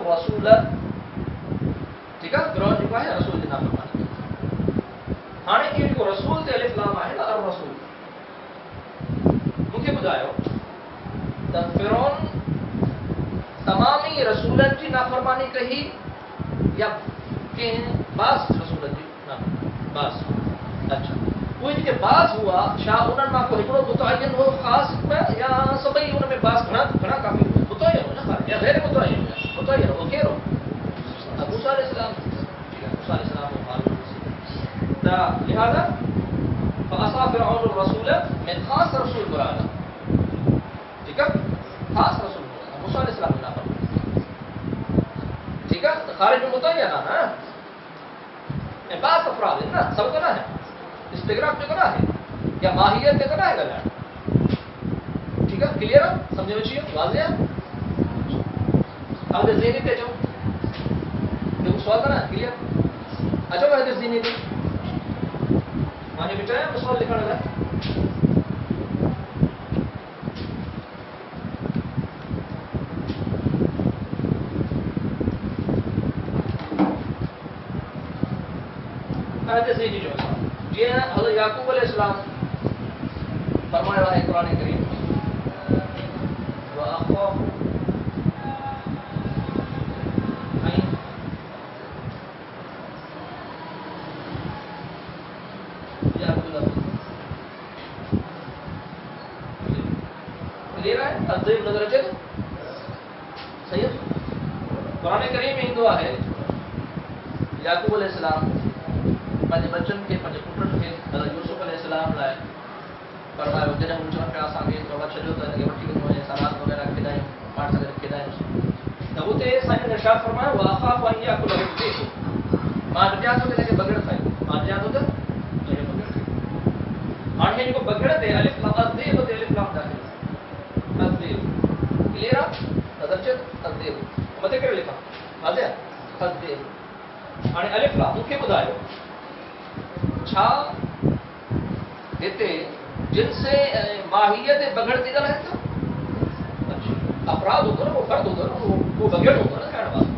रसूल, ठीक है, फिरौन जेको आहे रसूल जी नाफ़रमानी। हाणे इहो जेको रसूल ते अलिफ लाम आहे न, अर रसूल, मूंखे ॿुधायो त फिरौन तमाम ई रसूलनि जी नाफ़रमानी कई या कंहिं बास रसूलनि जी नाफ़रमानी? बास। अच्छा, उहे जेके बास हुआ, छा उन्हनि मां को हिकिड़ो मुतअय्यन हो ख़ासि या सभई उन में बास घणा काफ़ी हुआ? मुतअय्यन हो न, या गैर मुतअय्यन हुआ? मुतअय्यन हो, कहिड़ो? मूसा अलैहिस्सलाम, ठीक है, मूसा अलैहिस्सलाम और हारून त लिहाज़ा फ़असा फ़िरऔन रसूल में ख़ास रसूल घुराया, ठीक है, ख़ास रसूल घुराया मूसा अलैहिस्सलाम ना पर, ठीक है, तो ख़ारिज में मुतअय्यन है ना, ऐं बास अफ़राद है ना, सब तो ना है इस्तिग़राक़ जो ना है या माहियत जो ना है ॻाल्हाइण, ठीक है, क्लियर है, समझ में अची वियो, वाज़िह आहे? अब ज़हनी ते अचो, ॿियो सवाल त न क्लियर? अचो हदीस ज़हनी ते, मां जो चयां सवाल लिखण लाइ। हदीस ज़हनी जो जीअं हज़रत याक़ूब अलैहिस्सलाम फरमायो आहे क़ुरान करीम, नज़र अचे थो सही आहे? क़ुरान करीम में ईंदो आहे याक़ूब अलैहिस्सलाम पंहिंजे बचनि खे, पंहिंजे पुटनि खे हज़रत यूसुफ अलैहिस्सलाम लाइ फरमायो, जॾहिं हू चवनि पिया असांखे थोरा छॾियो त हिनखे वठी वञो ऐं असां राति वग़ैरह खेॾायूं, पाण सां गॾु खेॾायूंसि, त हुते साईं ने छा फरमायो, वअख़ाफ़ु अन याकुलहु ज़ीबु, मां ॾियां थो त हिनखे बग़िड़ खाए, मां ॾियां थो त हिनखे बग़िड़ खाए। हाणे हे जेको बग़िड़ ते अलिफ लाम अज़ीब ते अलिफ लाम दाख़िल आहे, अज़ीब, क्लियर आहे? नज़र अचे अज़ीब मथे करे लिखां, वाज़िह आहे? अज़ीब। हाणे अलिफ लाम मूंखे ॿुधायो छा हिते जिन्स ऐं माहियत बग़िड़ थी ॻाल्हाए थो? अच्छा, अपराध हूंदो न, उहो फ़र्द हूंदो न, उहो बग़िड़ हूंदो न खाइण वारो,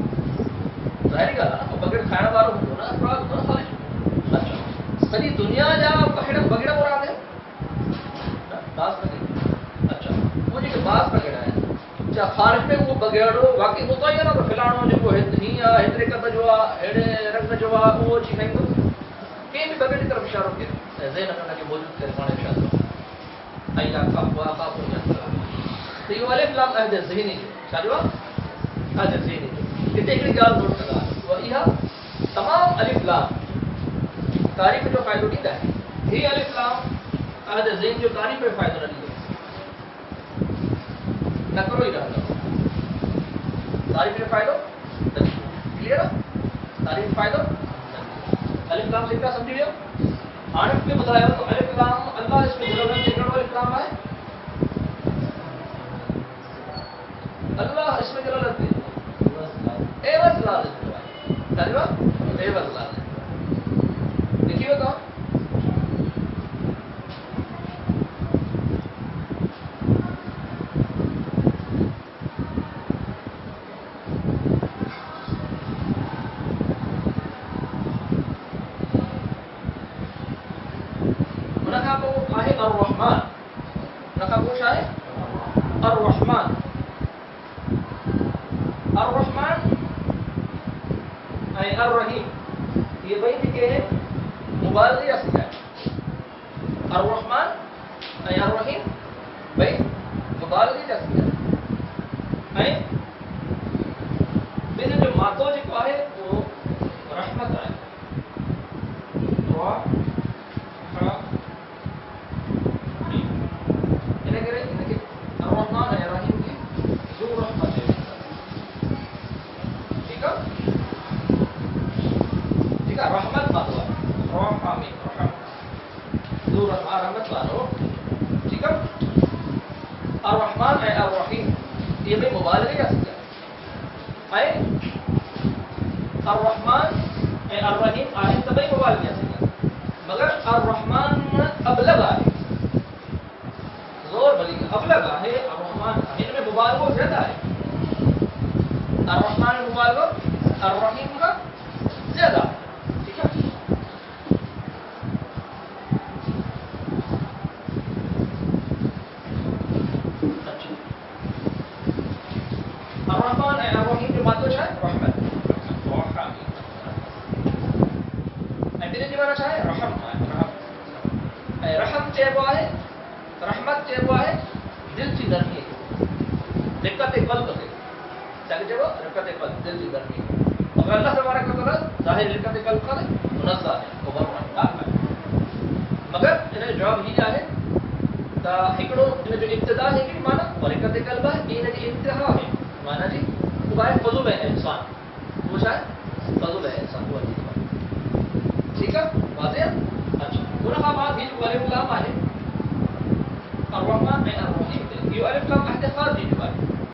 ज़ाहिरी ॻाल्हि आहे न, उहो बग़िड़ खाइण वारो हूंदो न, अपराध हूंदो न ख़ालिश। अच्छा, सॼी दुनिया जा बग़िड़ मुराद आहिनि? बास बग़िड़, अच्छा, उहो जेके बास बग़िड़ आहिनि, छा ख़ारिज में उहो बग़िड़ो वाक़ई मुतअय्यन आहे त फलाणो जेको हीअं आहे, हेतिरे क़द जो आहे, अहिड़े रंग जो आहे, उहो अची खाईंदो? कंहिं बि बग़िड़ जी तरफ़ इशारो कयो ऐं ज़हन में हुनखे मौजूदु करे पाण इशारो ऐं त इहो अलिफ लाम अहद ज़हनी जो, छा जो आहे? अहद ज़हनी जो। हिते हिकिड़ी ॻाल्हि नोट कंदा, उहा इहा तमामु अलिफ लाम तारीफ़ जो फ़ाइदो ॾींदा आहिनि। हीअ अलिफ लाम अहद ज़हनी जो तारीफ़ जो फ़ाइदो न ॾींदो, नकरो ई रहंदो, तारीफ़ जो फ़ाइदो न ॾींदो, क्लियर आहे? तारीफ़ फ़ाइदो अलिफ लाम सिक्का समझी वियो? हाणे मूंखे ॿुधायो त अलिफ लाम अल्लाह इसमें जलालत जो कहिड़ो अलिफ लाम आहे? अल्लाह इसमें जलालत ते एवज़ लाल जो आहे, छा जो आहे? एवज़ लाल लिखी वियो तव्हां? अर्रहमान मुबालगा अर्रहीम का ज्यादा, ठीक है। अच्छा, अर्रहमान ऐं अर्रहीम जो मानो छा आहे रहमत, ऐं ॿिन्हिनि जी माना छा आहे रहम आहे, रहम। ऐं रहम चइबो आहे, रहमत चइबो आहे दिल जी नरमी खे, रिक़त क़ल्ब खे, छा चइबो रिक़त क़ल्ब, दिल जी नरमी खे। और अल्लाह तबारक व तआला ज़ाहिर रिक़त क़ल्ब खां मुनज़्ज़ह आहे, मुबर्रअ आहे, पाक आहे। मगर इन जो जवाब हीअ आहे त हिकिड़ो इन जो इब्तिदा आहे हिकिड़ी माना और रिक़त क़ल्ब आहे, ॿी इन जी इंतिहा आहे माना जी, उहा आहे फ़ज़ुल ऐं इंसान, उहो छा आहे फ़ज़ुल ऐं इंसान, उहा चीज़ आहे, ठीकु आहे, वाज़िह आहे। अच्छा, उन खां बाद हीअ जो अलिफ़ लाम आहे अर्रहमान ऐं अर्रहीम ते, इहो अलिफ़ लाम इहतिक़ाद जी जो आहे,